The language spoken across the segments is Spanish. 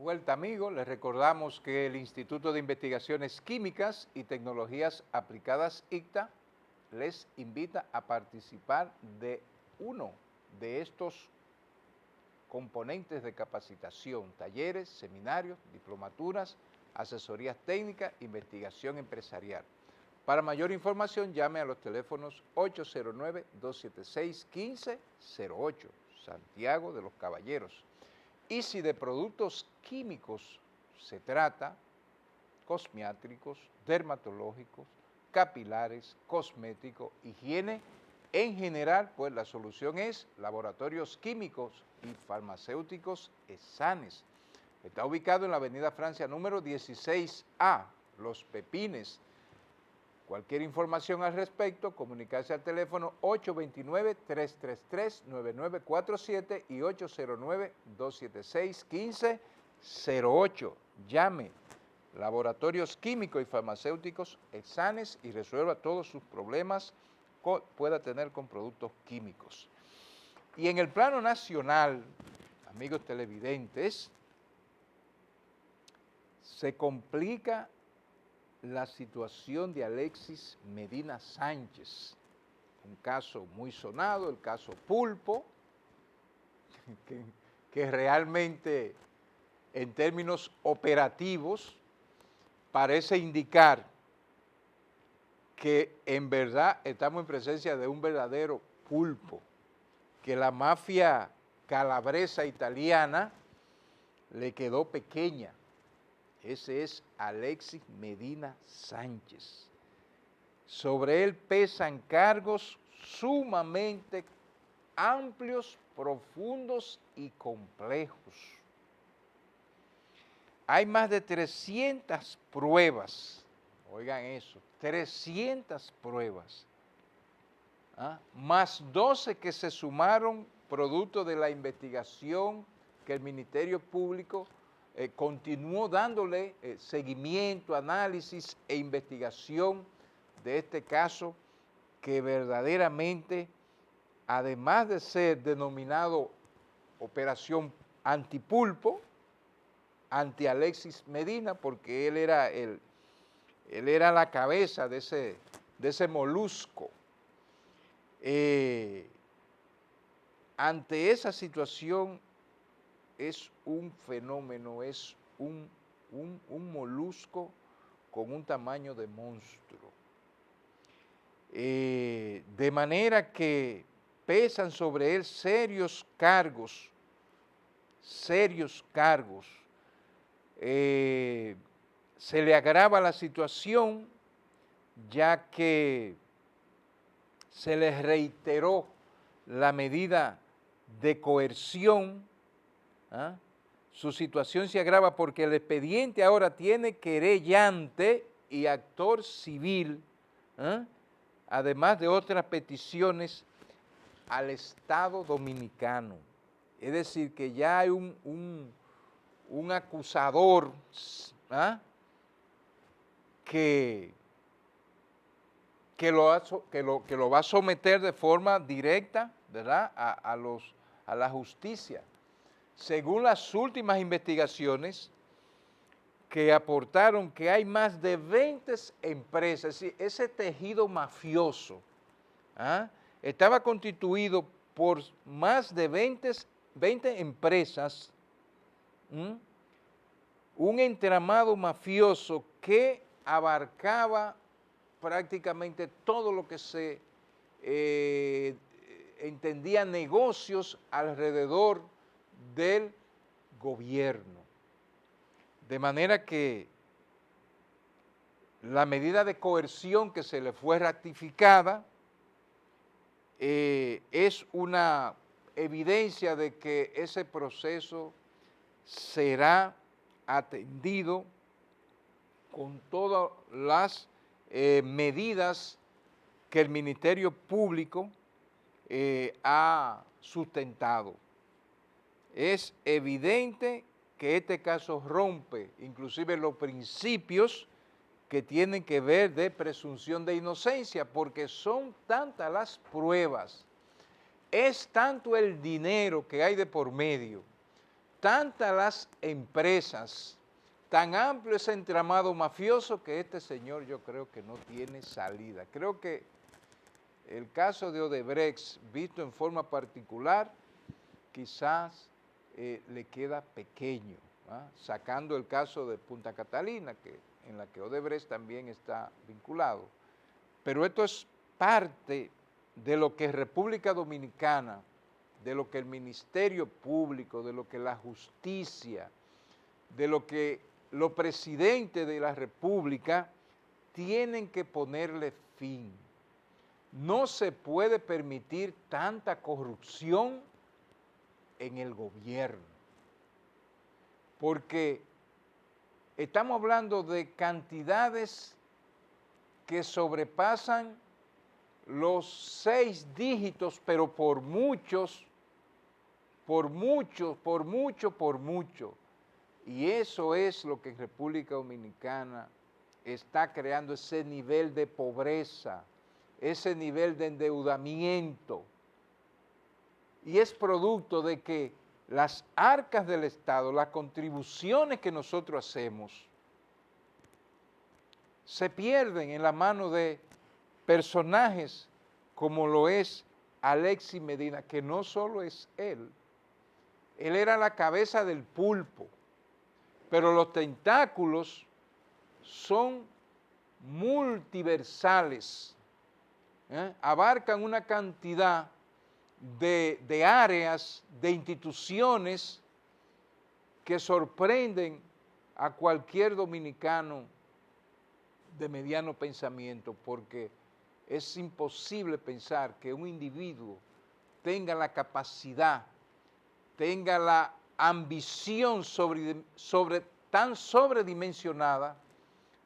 Vuelta, amigos, les recordamos que el Instituto de Investigaciones Químicas y Tecnologías Aplicadas ICTA les invita a participar de uno de estos componentes de capacitación, talleres, seminarios, diplomaturas, asesorías técnicas, investigación empresarial. Para mayor información, llame a los teléfonos 809-276-1508, Santiago de los Caballeros. Y si de productos químicos se trata, cosméticos, dermatológicos, capilares, cosméticos, higiene, en general, pues la solución es Laboratorios Químicos y Farmacéuticos Esanes. Está ubicado en la avenida Francia número 16A, Los Pepines. Cualquier información al respecto, comunicarse al teléfono 829-333-9947 y 809-276-1508. Llame Laboratorios Químicos y Farmacéuticos Esanes y resuelva todos sus problemas que pueda tener con productos químicos. Y en el plano nacional, amigos televidentes, se complica la situación de Alexis Medina Sánchez, un caso muy sonado, el caso Pulpo, que realmente en términos operativos parece indicar que en verdad estamos en presencia de un verdadero pulpo, que la mafia calabresa italiana le quedó pequeña. Ese es Alexis Medina Sánchez. Sobre él pesan cargos sumamente amplios, profundos y complejos. Hay más de 300 pruebas, oigan eso, 300 pruebas, más 12 que se sumaron producto de la investigación que el Ministerio Público continuó dándole seguimiento, análisis e investigación de este caso que verdaderamente, además de ser denominado Operación Antipulpo, anti Alexis Medina, porque él era la cabeza de ese molusco. Ante esa situación es un fenómeno, es un molusco con un tamaño de monstruo. De manera que pesan sobre él serios cargos. Se le agrava la situación ya que se le reiteró la medida de coerción. Su situación se agrava porque el expediente ahora tiene querellante y actor civil, además de otras peticiones al Estado Dominicano. Es decir, que ya hay un acusador que lo va a someter de forma directa, ¿verdad?, a la justicia. Según las últimas investigaciones que aportaron que hay más de 20 empresas, es decir, ese tejido mafioso estaba constituido por más de 20 empresas, un entramado mafioso que abarcaba prácticamente todo lo que se entendía negocios alrededor del gobierno. De manera que la medida de coerción que se le fue ratificada es una evidencia de que ese proceso será atendido con todas las medidas que el Ministerio Público ha sustentado. Es evidente que este caso rompe inclusive los principios que tienen que ver de presunción de inocencia, porque son tantas las pruebas, es tanto el dinero que hay de por medio, tantas las empresas, tan amplio ese entramado mafioso que este señor yo creo que no tiene salida. Creo que el caso de Odebrecht, visto en forma particular, quizás le queda pequeño, ¿ah? Sacando el caso de Punta Catalina, en la que Odebrecht también está vinculado. Pero esto es parte de lo que República Dominicana, de lo que el Ministerio Público, de lo que la justicia, de lo que los presidentes de la República tienen que ponerle fin. No se puede permitir tanta corrupción en el gobierno, porque estamos hablando de cantidades que sobrepasan los 6 dígitos, pero por muchos. Y eso es lo que en República Dominicana está creando ese nivel de pobreza, ese nivel de endeudamiento. Y es producto de que las arcas del Estado, las contribuciones que nosotros hacemos, se pierden en la mano de personajes como lo es Alexis Medina, que no solo es él era la cabeza del pulpo, pero los tentáculos son multiversales, abarcan una cantidad de áreas, de instituciones que sorprenden a cualquier dominicano de mediano pensamiento, porque es imposible pensar que un individuo tenga la capacidad, tenga la ambición tan sobredimensionada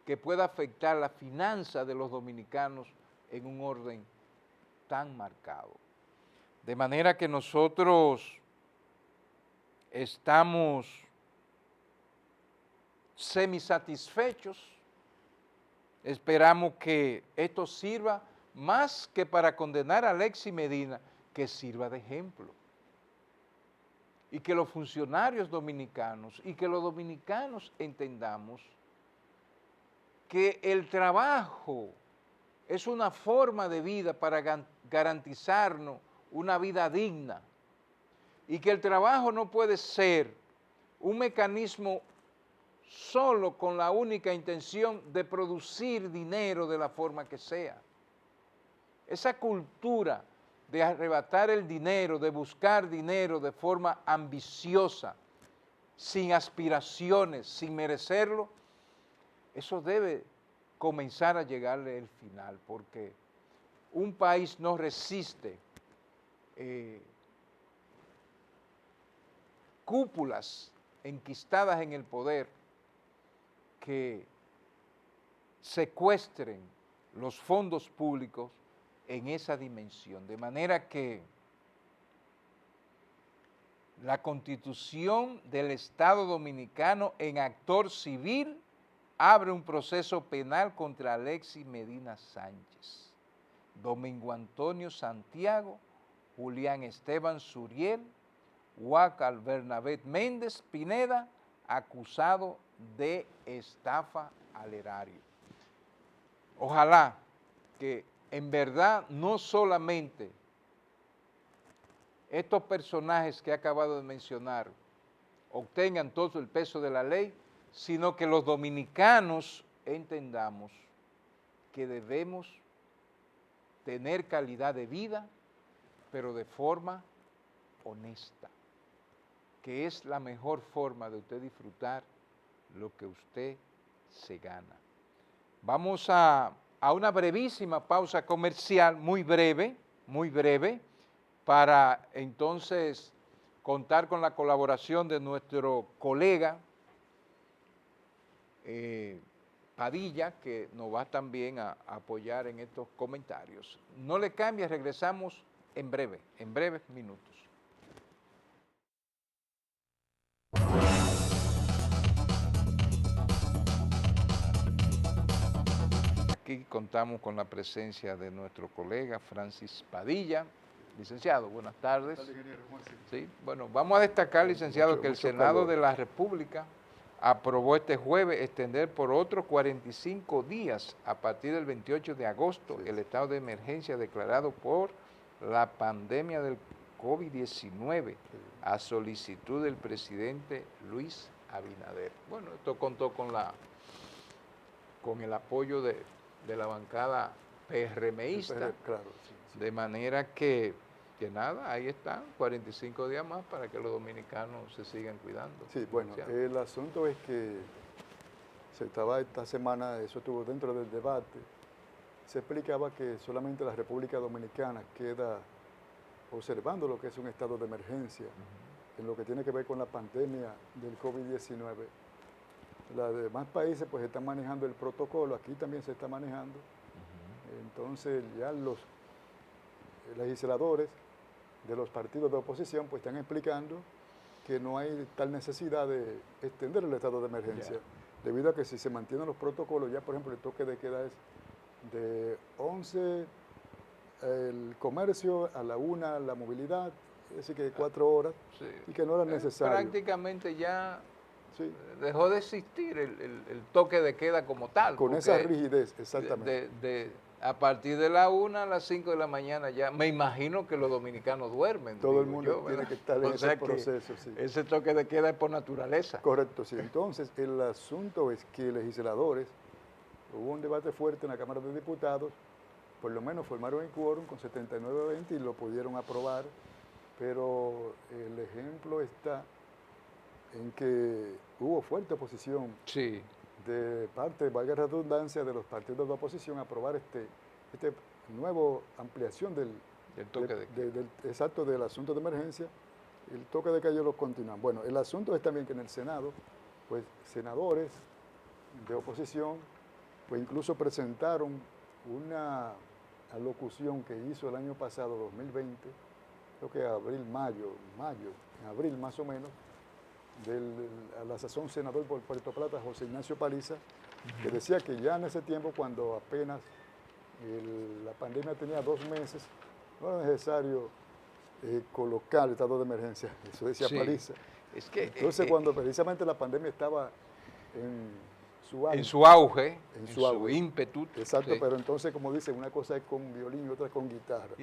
que pueda afectar la finanza de los dominicanos en un orden tan marcado. De manera que nosotros estamos semisatisfechos, esperamos que esto sirva más que para condenar a Alexis Medina, que sirva de ejemplo. Y que los funcionarios dominicanos y que los dominicanos entendamos que el trabajo es una forma de vida para garantizarnos una vida digna y que el trabajo no puede ser un mecanismo solo con la única intención de producir dinero de la forma que sea. Esa cultura de arrebatar el dinero, de buscar dinero de forma ambiciosa, sin aspiraciones, sin merecerlo, eso debe comenzar a llegarle el final, porque un país no resiste cúpulas enquistadas en el poder que secuestren los fondos públicos en esa dimensión, de manera que la Constitución del Estado Dominicano en actor civil abre un proceso penal contra Alexis Medina Sánchez, Domingo Antonio Santiago, Julián Esteban Suriel, Huácal Bernabé Méndez Pineda, acusado de estafa al erario. Ojalá que en verdad no solamente estos personajes que he acabado de mencionar obtengan todo el peso de la ley, sino que los dominicanos entendamos que debemos tener calidad de vida, pero de forma honesta, que es la mejor forma de usted disfrutar lo que usted se gana. Vamos a una brevísima pausa comercial, muy breve, para entonces contar con la colaboración de nuestro colega Padilla, que nos va también a apoyar en estos comentarios. No le cambie, regresamos en breves minutos. Aquí contamos con la presencia de nuestro colega Francis Padilla, Licenciado, buenas tardes. Hola, ingeniero, ¿cómo así? Sí, bueno, vamos a destacar, licenciado, que el Senado de la República aprobó este jueves extender por otros 45 días a partir del 28 de agosto el estado de emergencia declarado por la pandemia del COVID-19 a solicitud del presidente Luis Abinader. Bueno, esto contó con el apoyo de la bancada PRMista, Claro, sí. de manera que nada, ahí están, 45 días más para que los dominicanos se sigan cuidando. Sí, bueno, el asunto es que se estaba esta semana, eso estuvo dentro del debate, se explicaba que solamente la República Dominicana queda observando lo que es un estado de emergencia en lo que tiene que ver con la pandemia del COVID-19. Los demás países pues están manejando el protocolo, aquí también se está manejando. Entonces ya los legisladores de los partidos de oposición pues están explicando que no hay tal necesidad de extender el estado de emergencia, debido a que si se mantienen los protocolos, ya por ejemplo el toque de queda es de 11 el comercio, a la 1 la movilidad, es decir que 4 horas, sí, y que no era necesario. Prácticamente ya sí, dejó de existir el toque de queda como tal. Con esa rigidez, exactamente. A partir de la 1 a las 5 de la mañana ya, me imagino que los dominicanos duermen. Todo el mundo tiene que estar en ese proceso, sí. Ese toque de queda es por naturaleza. Correcto, sí. Entonces, el asunto es que legisladores, hubo un debate fuerte en la Cámara de Diputados, por lo menos formaron el quórum con 79 a 20 y lo pudieron aprobar, pero el ejemplo está en que hubo fuerte oposición. Sí. De parte, valga la redundancia, de los partidos de oposición a aprobar este nuevo ampliación del toque exacto del asunto de emergencia. El toque de queda lo continúan. Bueno, el asunto es también que en el Senado, pues senadores de oposición, pues incluso presentaron una alocución que hizo el año pasado, 2020, creo que en abril más o menos, a la sazón senador por Puerto Plata, José Ignacio Paliza, que decía que ya en ese tiempo, cuando apenas la pandemia tenía 2 meses, no era necesario colocar el estado de emergencia, eso decía Paliza. Es que, entonces, cuando precisamente la pandemia estaba en su auge, en su ímpetu. Exacto, sí. Pero entonces, como dicen, una cosa es con violín y otra con guitarra.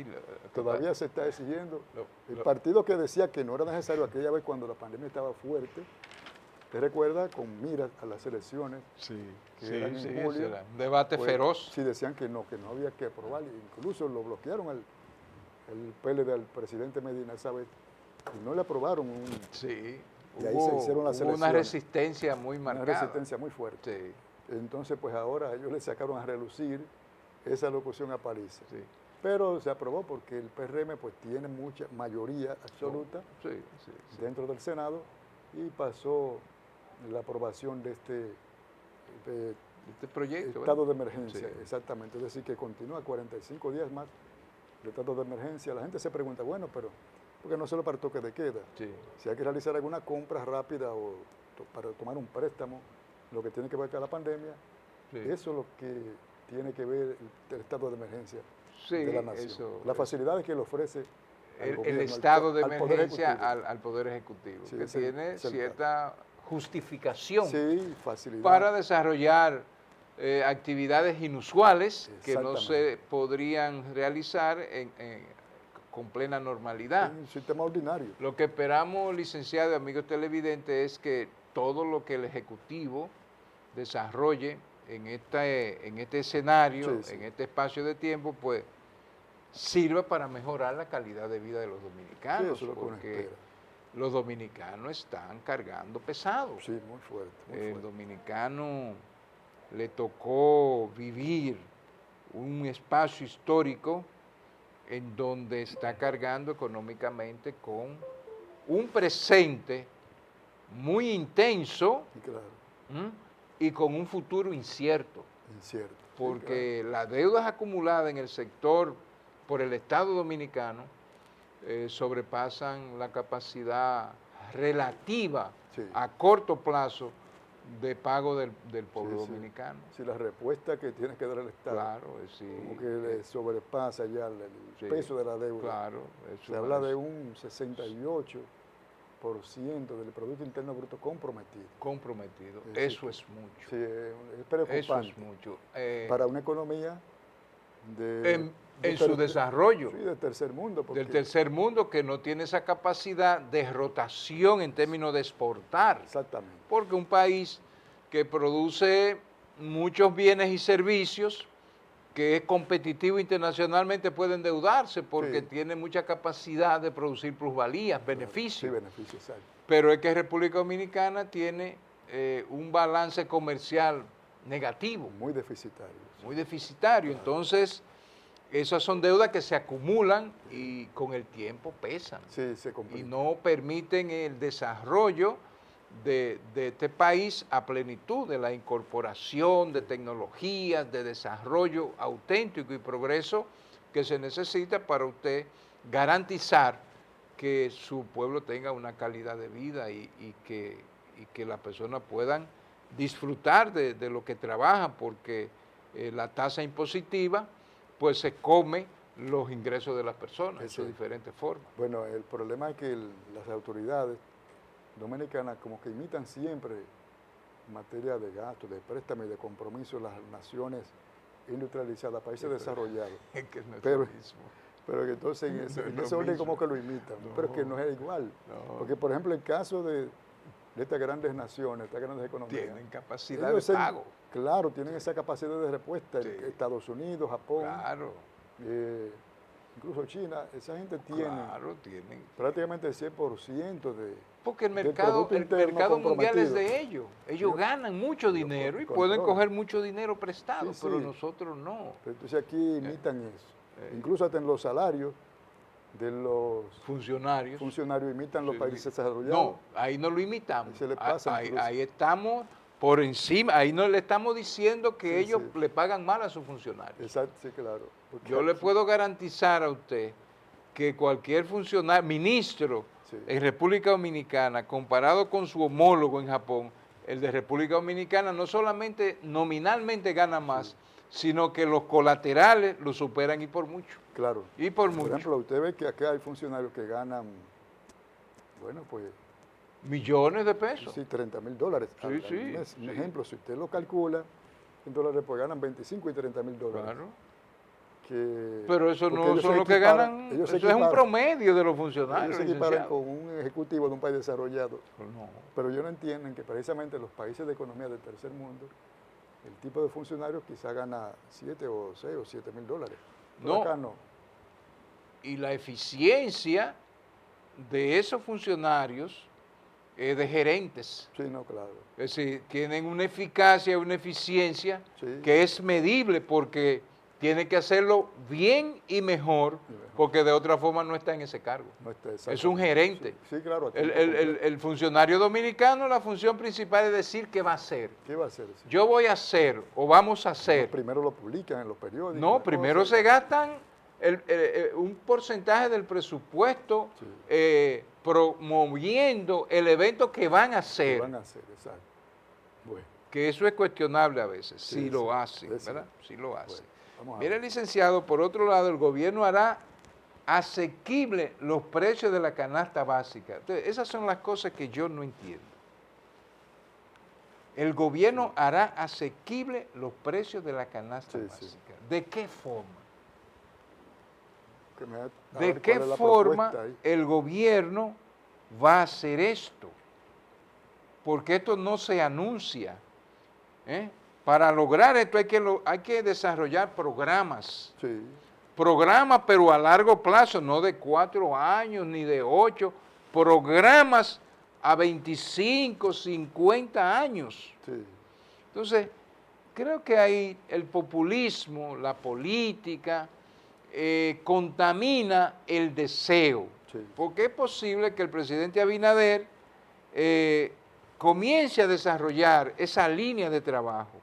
Todavía se está exigiendo. El partido que decía que no era necesario aquella vez cuando la pandemia estaba fuerte, ¿te recuerdas? Con miras a las elecciones. Sí, que eran en julio, era un debate feroz. Sí, decían que no había que aprobar. Incluso lo bloquearon el PLD al presidente Medina, ¿sabes? Y no le aprobaron Sí. Y ahí se hicieron las elecciones. Una resistencia muy marcada. Una resistencia muy fuerte. Sí. Entonces, pues ahora ellos le sacaron a relucir esa locución a Paliza. Sí. Pero se aprobó porque el PRM pues tiene mucha mayoría absoluta dentro del Senado y pasó la aprobación de este proyecto. Estado de emergencia. Sí. Exactamente. Es decir, que continúa 45 días más el estado de emergencia. La gente se pregunta, bueno, pero porque no solo para toque de queda. Sí. Si hay que realizar alguna compra rápida o para tomar un préstamo, lo que tiene que ver con la pandemia, eso es lo que tiene que ver el estado de emergencia de la nación. Las facilidades que le ofrece el estado de emergencia al Poder Ejecutivo, que tiene cierta justificación para desarrollar actividades inusuales que no se podrían realizar con plena normalidad. En un sistema ordinario. Lo que esperamos, licenciado y amigos televidentes, es que todo lo que el Ejecutivo desarrolle en este escenario, en este espacio de tiempo, pues sirva para mejorar la calidad de vida de los dominicanos, porque los dominicanos están cargando pesado. Sí, muy fuerte. El dominicano le tocó vivir un espacio histórico en donde está cargando económicamente con un presente muy intenso y con un futuro incierto. Porque las deudas acumuladas en el sector por el Estado dominicano sobrepasan la capacidad relativa a corto plazo de pago del pueblo dominicano. Sí, la respuesta que tiene que dar el Estado. Claro, sí. Como que le sobrepasa ya el peso de la deuda. Claro. Se habla de un 68% del Producto Interno Bruto comprometido. Comprometido. Eso es mucho. Sí, es preocupante. Eso es mucho. Para una economía en su desarrollo. Sí, del tercer mundo. Del tercer mundo, que no tiene esa capacidad de rotación en términos de exportar. Exactamente. Porque un país que produce muchos bienes y servicios, que es competitivo internacionalmente, puede endeudarse porque tiene mucha capacidad de producir plusvalías, beneficios. Sí, beneficios, exacto. Pero es que República Dominicana tiene un balance comercial negativo. Muy deficitario. Muy deficitario. Claro. Entonces, esas son deudas que se acumulan y con el tiempo pesan. Sí, se complica. Y no permiten el desarrollo de este país a plenitud, de la incorporación de tecnologías, de desarrollo auténtico y progreso que se necesita para usted garantizar que su pueblo tenga una calidad de vida y que las personas puedan disfrutar de lo que trabajan, porque la tasa impositiva pues se come los ingresos de las personas en sus diferentes formas. Bueno, el problema es que las autoridades dominicanas como que imitan siempre en materia de gasto, de préstamo y de compromiso las naciones industrializadas, países desarrollados. Es que no es pero, lo mismo. Pero que entonces en ese orden como que lo imitan, pero es que no es igual. Porque por ejemplo el caso de estas grandes naciones, estas grandes economías. Tienen capacidad de pago. Claro, tienen esa capacidad de respuesta. Sí. Estados Unidos, Japón. Claro. Incluso China, esa gente tiene tienen prácticamente el 100% de... Porque el mercado mundial es de ellos. Ellos ganan mucho dinero y pueden coger mucho dinero prestado, pero nosotros no. Pero entonces aquí imitan eso. Incluso hasta en los salarios de los funcionarios imitan los países desarrollados. No, ahí no lo imitamos. Se le pasa ahí estamos por encima, ahí no le estamos diciendo que ellos le pagan mal a sus funcionarios. Exacto, sí, claro. Yo le puedo garantizar a usted que cualquier funcionario, ministro en República Dominicana, comparado con su homólogo en Japón, el de República Dominicana no solamente nominalmente gana más, sino que los colaterales lo superan y por mucho. Claro. Y por mucho. Por ejemplo, usted ve que acá hay funcionarios que ganan, bueno, pues... millones de pesos. Sí, $30,000. Un ejemplo, si usted lo calcula, en dólares pues ganan 25 y $30,000. Claro. Que, pero eso no son los que ganan, eso es un promedio de los funcionarios. Ellos se equiparan con un ejecutivo de un país desarrollado. Pero ellos no entienden que precisamente los países de economía del tercer mundo, el tipo de funcionarios quizá gana 7 o 6 o $7,000. Pero acá no. Y la eficiencia de esos funcionarios de gerentes. Sí, no, claro. Es decir, tienen una eficacia, una eficiencia que es medible porque tiene que hacerlo bien y mejor, porque de otra forma no está en ese cargo. No está, es un gerente. Sí, claro. El funcionario dominicano, la función principal es decir qué va a hacer. ¿Qué va a hacer? Sí. Yo voy a hacer o vamos a hacer. No, primero lo publican en los periódicos. No, primero se gastan un porcentaje del presupuesto promoviendo el evento que van a hacer. Que van a hacer, exacto. Bueno. Que eso es cuestionable a veces, si lo hacen, ¿verdad? Si lo hacen. Mire, licenciado, por otro lado, el gobierno hará asequible los precios de la canasta básica. Entonces, esas son las cosas que yo no entiendo. El gobierno hará asequible los precios de la canasta básica. ¿De qué forma? ¿De qué forma el gobierno va a hacer esto? Porque esto no se anuncia. Para lograr esto hay que desarrollar programas. Programas, pero a largo plazo, no de 4 años ni de 8. Programas a 25, 50 años. Entonces, creo que ahí el populismo, la política, contamina el deseo. Porque es posible que el presidente Abinader comience a desarrollar esa línea de trabajo,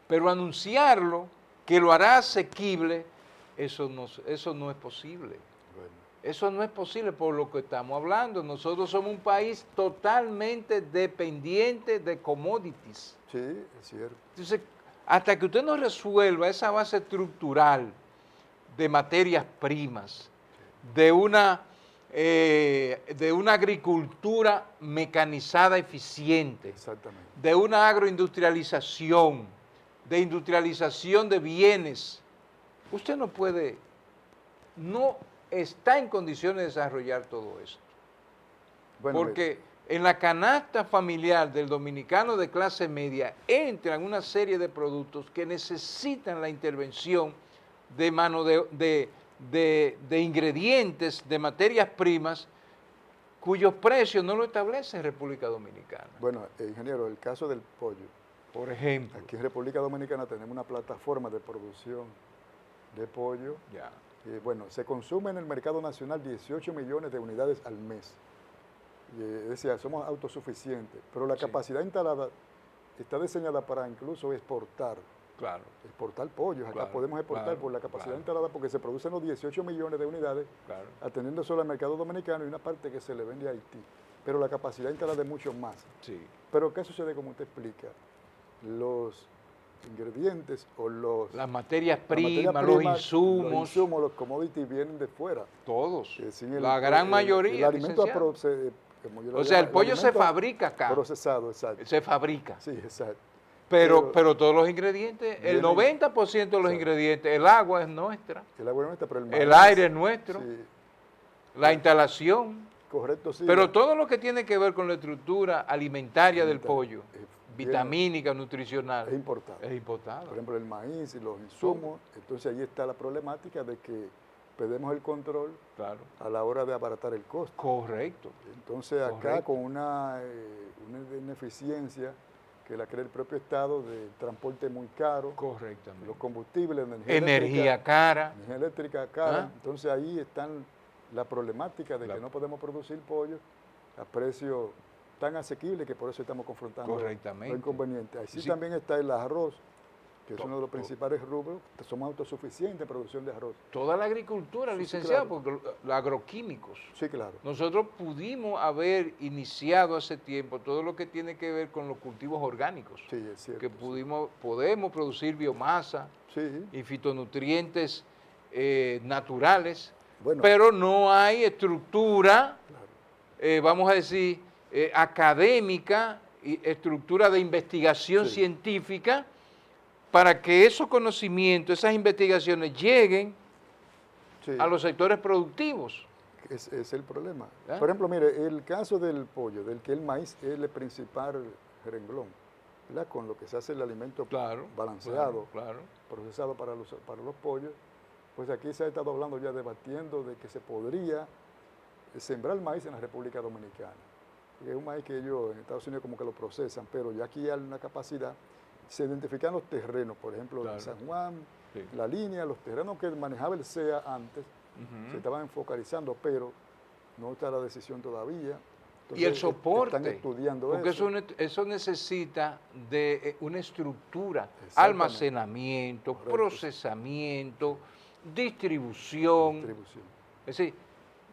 pero anunciarlo, que lo hará asequible, eso no es posible. Eso no es posible por lo que estamos hablando. Nosotros somos un país totalmente dependiente de commodities. Sí, es cierto. Entonces, hasta que usted no resuelva esa base estructural de materias primas, de una agricultura mecanizada eficiente, Exactamente. de una agroindustrialización, de industrialización de bienes, usted no está en condiciones de desarrollar todo esto. Bueno, porque en la canasta familiar del dominicano de clase media entran una serie de productos que necesitan la intervención de mano de ingredientes, de materias primas, cuyos precios no lo establece República Dominicana. Bueno, ingeniero, el caso del pollo. Por ejemplo. Aquí en República Dominicana tenemos una plataforma de producción de pollo. Ya. Bueno, se consume en el mercado nacional 18 millones de unidades al mes. Es decir, somos autosuficientes, pero la capacidad instalada está diseñada para incluso exportar. Claro. Exportar pollos. Acá podemos exportar por la capacidad instalada porque se producen los 18 millones de unidades, atendiendo solo al mercado dominicano y una parte que se le vende a Haití. Pero la capacidad instalada es mucho más. Sí. Pero ¿qué sucede como usted explica? Los ingredientes o las materias primas, los insumos, los commodities vienen de fuera. Todos. La gran mayoría. El alimento o sea, el pollo se fabrica acá. Procesado, exacto. Se fabrica. Sí, exacto. Pero todos los ingredientes, el 90% de los ingredientes, el agua es nuestra. El agua es nuestra, pero el aire es nuestro. Sí. La instalación. Correcto, sí. Pero todo lo que tiene que ver con la estructura alimentaria del pollo, vitamínica, nutricional. Es importado. Es importado. Por ejemplo, el maíz y los insumos. Entonces ahí está la problemática de que perdemos el control a la hora de abaratar el costo. Correcto. Entonces acá con una ineficiencia que la crea el propio Estado de transporte muy caro. Correctamente. Los combustibles, energía cara. Energía eléctrica cara. Entonces ahí están la problemática de que no podemos producir pollo a precios tan asequibles que por eso estamos confrontando los inconvenientes. Así también está el arroz, que es uno de los principales rubros, que somos autosuficientes en producción de arroz. Toda la agricultura, licenciado, porque los agroquímicos. Sí, claro. Nosotros pudimos haber iniciado hace tiempo todo lo que tiene que ver con los cultivos orgánicos. Sí, es cierto. Que podemos producir biomasa y fitonutrientes naturales, pero no hay estructura, vamos a decir, académica, y estructura de investigación científica para que esos conocimientos, esas investigaciones lleguen a los sectores productivos. Es el problema. Por ejemplo, mire, el caso del pollo, del que el maíz es el principal renglón, ¿verdad? Con lo que se hace el alimento balanceado, procesado para los pollos, pues aquí se ha estado hablando ya, debatiendo de que se podría sembrar maíz en la República Dominicana. Es un maíz que ellos en Estados Unidos como que lo procesan, pero ya aquí hay una capacidad, se identifican los terrenos, por ejemplo, en San Juan, la línea, los terrenos que manejaba el CEA antes, se estaban focalizando, pero no está la decisión todavía. Entonces, y el soporte, están estudiando porque eso necesita de una estructura, almacenamiento, procesamiento, distribución. Es decir,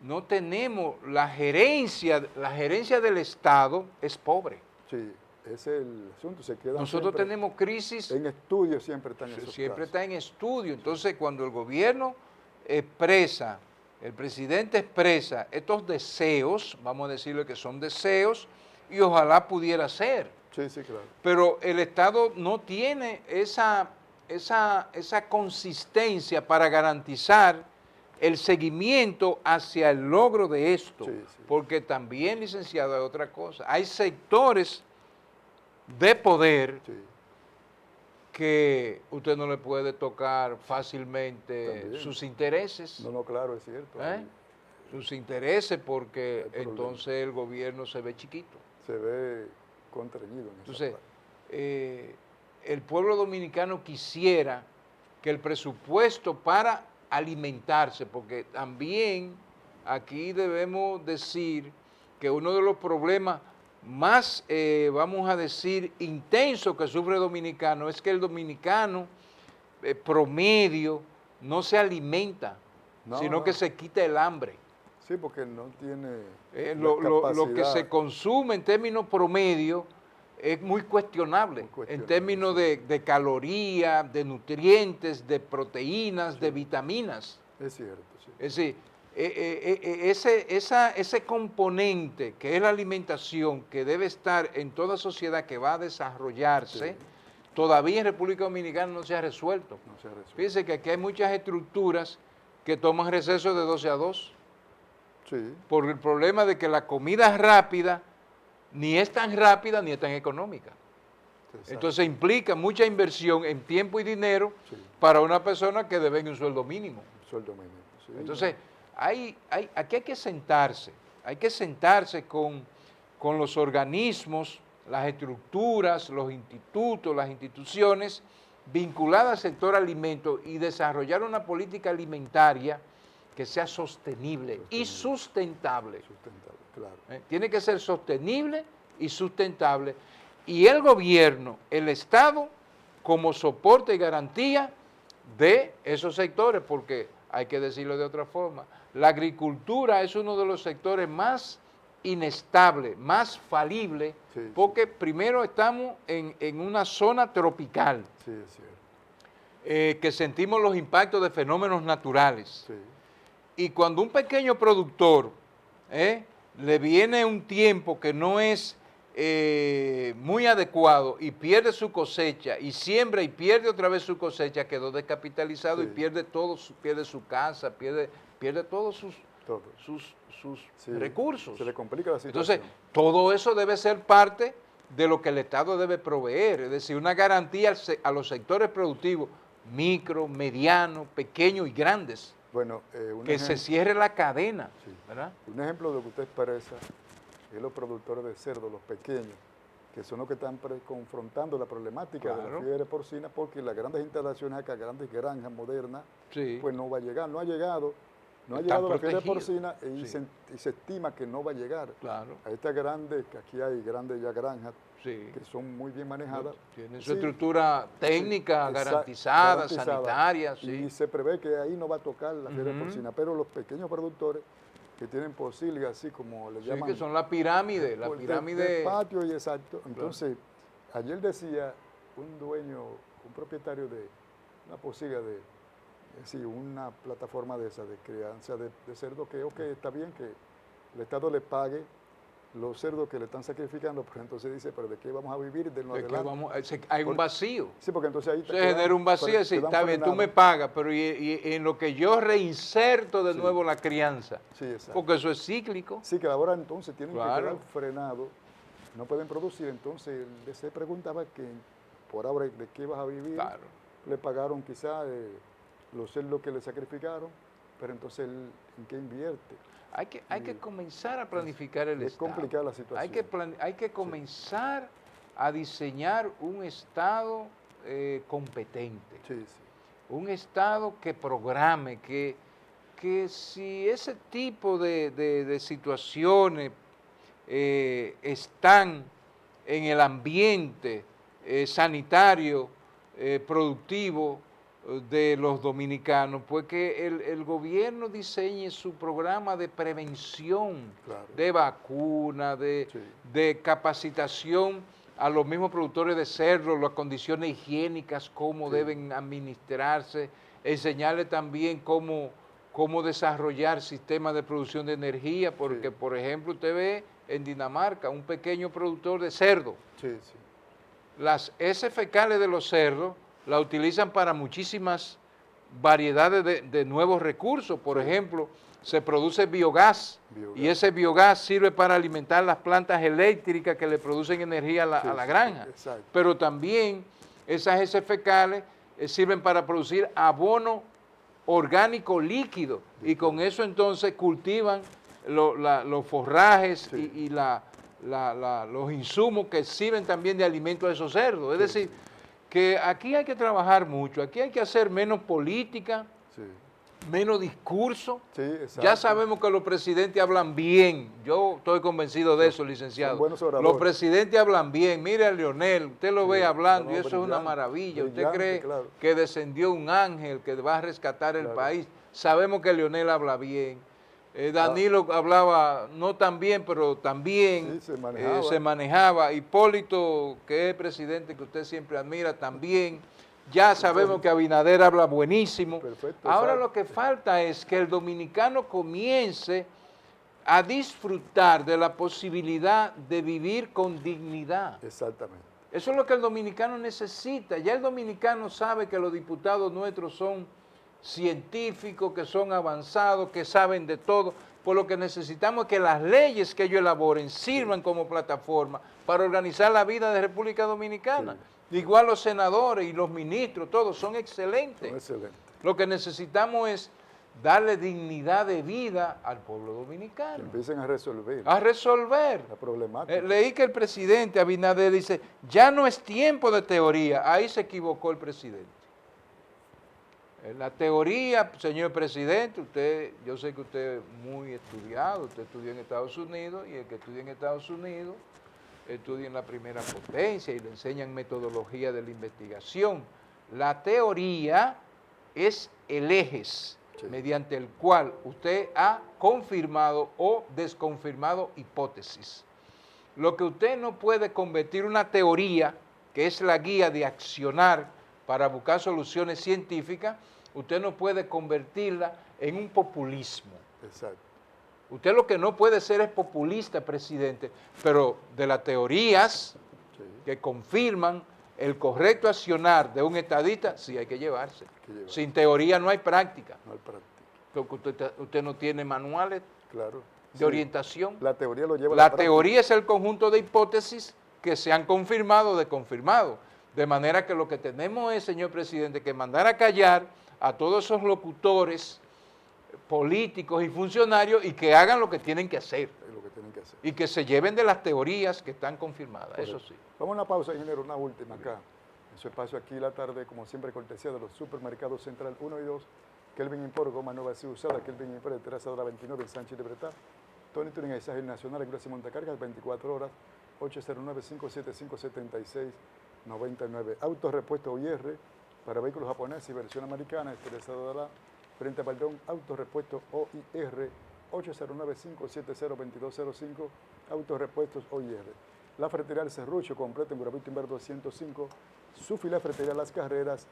no tenemos la gerencia del Estado es pobre. Sí, ese es el asunto. Nosotros tenemos crisis. En estudio siempre están esos Siempre está en estudio. Entonces, cuando el gobierno expresa, el presidente expresa estos deseos, vamos a decirle que son deseos, y ojalá pudiera ser. Sí, sí, claro. Pero el Estado no tiene esa consistencia para garantizar el seguimiento hacia el logro de esto, porque también, licenciado, hay otra cosa. Hay sectores de poder que usted no le puede tocar fácilmente sus intereses. No, claro, es cierto. Sus intereses, porque entonces el gobierno se ve chiquito. Se ve contrañido. Entonces, el pueblo dominicano quisiera que el presupuesto para alimentarse, porque también aquí debemos decir que uno de los problemas más, vamos a decir, intensos que sufre el dominicano es que el dominicano promedio no se alimenta, sino que se quita el hambre. Sí, porque no tiene lo que se consume en términos promedio es muy cuestionable, en términos de calorías, de nutrientes, de proteínas, de vitaminas. Es cierto, sí. Es decir, ese componente que es la alimentación, que debe estar en toda sociedad que va a desarrollarse, todavía en República Dominicana no se ha resuelto. No se ha resuelto. Fíjense que aquí hay muchas estructuras que toman receso de 12 a 2. Sí. Por el problema de que la comida rápida ni es tan rápida ni es tan económica. Exacto. Entonces implica mucha inversión en tiempo y dinero para una persona que debe un sueldo mínimo. Un sueldo mínimo, sí. Entonces, aquí hay que sentarse con los organismos, las estructuras, los institutos, las instituciones vinculadas al sector alimento y desarrollar una política alimentaria que sea sostenible y sustentable. Sustentable, claro. Tiene que ser sostenible y sustentable. Y el gobierno, el Estado, como soporte y garantía de esos sectores, porque hay que decirlo de otra forma, la agricultura es uno de los sectores más inestables, más falibles, porque primero estamos en una zona tropical, sí, es cierto. Que sentimos los impactos de fenómenos naturales. Sí. Y cuando un pequeño productor le viene un tiempo que no es muy adecuado y pierde su cosecha y siembra y pierde otra vez su cosecha, quedó descapitalizado y pierde todo, pierde su casa, pierde todos sus recursos. Se le complica la situación. Entonces, todo eso debe ser parte de lo que el Estado debe proveer, es decir, una garantía a los sectores productivos, micro, mediano, pequeños y grandes. Bueno, que se cierre la cadena, ¿verdad? Un ejemplo de lo que usted expresa es los productores de cerdo, los pequeños, que son los que están confrontando la problemática de la fiebre porcina, porque las grandes instalaciones acá, grandes granjas modernas, pues no va a llegar, no ha llegado la fiebre porcina y se estima que no va a llegar. Claro. A estas grandes, que aquí hay grandes ya granjas, que son muy bien manejadas. Tienen su estructura técnica garantizada, sanitaria. Y se prevé que ahí no va a tocar la fiebre porcina, pero los pequeños productores que tienen posilgas, así como le llaman. Sí, que son la pirámide, del patio, y exacto. Entonces, ayer decía un propietario de una posilga una plataforma de esa, de crianza de cerdo, que está bien que el Estado le pague los cerdos que le están sacrificando, pero entonces dice, pero ¿de qué vamos a vivir de no adelante? Hay un vacío. Sí, porque entonces ahí se genera un vacío, está bien, tú me pagas, pero y en lo que yo reinserto de nuevo la crianza, porque eso es cíclico. Sí, que ahora entonces tienen que quedar frenados, no pueden producir, entonces se preguntaba que por ahora de qué vas a vivir, le pagaron quizás los cerdos que le sacrificaron, pero entonces ¿en qué invierte? Hay que comenzar a planificar el Estado. Es complicada la situación. Hay que comenzar a diseñar un Estado competente. Un Estado que programe, que si ese tipo de situaciones están en el ambiente sanitario, productivo, de los dominicanos, pues que el gobierno diseñe su programa de prevención, de vacuna, de capacitación a los mismos productores de cerdo, las condiciones higiénicas, cómo deben administrarse, enseñarles también cómo desarrollar sistemas de producción de energía, porque por ejemplo usted ve en Dinamarca un pequeño productor de cerdo, las heces fecales de los cerdos la utilizan para muchísimas variedades de nuevos recursos. Por ejemplo, se produce biogás, y ese biogás sirve para alimentar las plantas eléctricas que le producen energía a la granja. Pero también esas heces fecales sirven para producir abono orgánico líquido, y con eso entonces cultivan los forrajes y los insumos que sirven también de alimento a esos cerdos. Es decir, que aquí hay que trabajar mucho, aquí hay que hacer menos política, menos discurso. Ya sabemos que los presidentes hablan bien, yo estoy convencido de eso, licenciado. Los presidentes hablan bien, mire a Leonel, usted lo ve hablando y eso es una maravilla. Usted cree que descendió un ángel que va a rescatar el país. Sabemos que Leonel habla bien. Danilo hablaba no tan bien, pero también sí, se manejaba. Hipólito, que es el presidente que usted siempre admira, también. Ya sabemos que Abinader habla buenísimo. Perfecto, Ahora exacto. lo que falta es que el dominicano comience a disfrutar de la posibilidad de vivir con dignidad. Exactamente. Eso es lo que el dominicano necesita. Ya el dominicano sabe que los diputados nuestros son científicos, que son avanzados, que saben de todo. Por lo que necesitamos es que las leyes que ellos elaboren sirvan como plataforma para organizar la vida de República Dominicana. Sí. Igual los senadores y los ministros, todos son excelentes. Son excelentes. Lo que necesitamos es darle dignidad de vida al pueblo dominicano. Que empiecen a resolver. A resolver. La problemática. Leí que el presidente Abinader dice, ya no es tiempo de teoría. Ahí se equivocó el presidente. La teoría, señor presidente, yo sé que usted es muy estudiado, usted estudió en Estados Unidos, y el que estudia en Estados Unidos estudia en la primera potencia y le enseñan metodología de la investigación. La teoría es el eje mediante el cual usted ha confirmado o desconfirmado hipótesis. Lo que usted no puede convertir una teoría, que es la guía de accionar para buscar soluciones científicas, usted no puede convertirla en un populismo. Exacto. Usted lo que no puede ser es populista, presidente, pero de las teorías que confirman el correcto accionar de un estadista, sí hay que llevarse. Sin teoría no hay práctica. No hay práctica. Porque usted no tiene manuales de orientación. La teoría lo lleva a la teoría es el conjunto de hipótesis que se han confirmado o desconfirmado. De manera que lo que tenemos es, señor presidente, que mandar a callar a todos esos locutores políticos y funcionarios y que hagan lo que tienen que hacer. Y que se lleven de las teorías que están confirmadas, correcto. Eso sí. Vamos a una pausa, ingeniero, una última acá. En su espacio aquí la tarde, como siempre, cortesía de los supermercados Central 1 y 2, Kelvin Import, goma nueva así usada, Kelvin Import de Terraza de la 29 en Sánchez de Bretá, Tony Turing Aisaje Nacional en Gracia Montacargas, 24 horas, 809-575-7699. Autorepuesto OIR para vehículos japoneses y versión americana, Teresa de la frente a Baldón, Autorepuesto OIR, 809-570-2205, Autorepuestos OIR. La ferretería El Serrucho, completa en Guravito Inver 205, su fila ferretería Las Carreras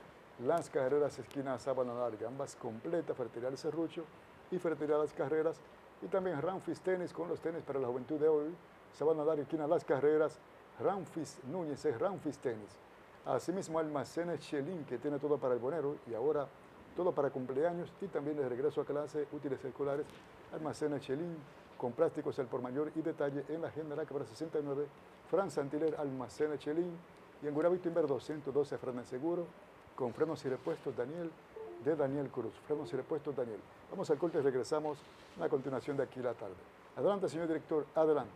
esquina Sabana Larga, ambas completas, ferretería El Serrucho y ferretería Las Carreras, y también Ramfis Tenis con los tenis para la juventud de hoy, Sabana Larga, esquina Las Carreras, Ramfis Núñez es Ramfis Tenis. Asimismo, Almacenes Chelín, que tiene todo para el bonero y ahora todo para cumpleaños y también de regreso a clase, útiles escolares. Almacenes Chelín, con plásticos al por mayor y detalle en la General Cabra 69, Fran Santiler, Almacenes Chelín, y en Guravito Inver 212, Frenes Seguro, con frenos y repuestos Daniel, de Daniel Cruz. Frenos y repuestos Daniel. Vamos al corte y regresamos a continuación de aquí la tarde. Adelante, señor director, adelante.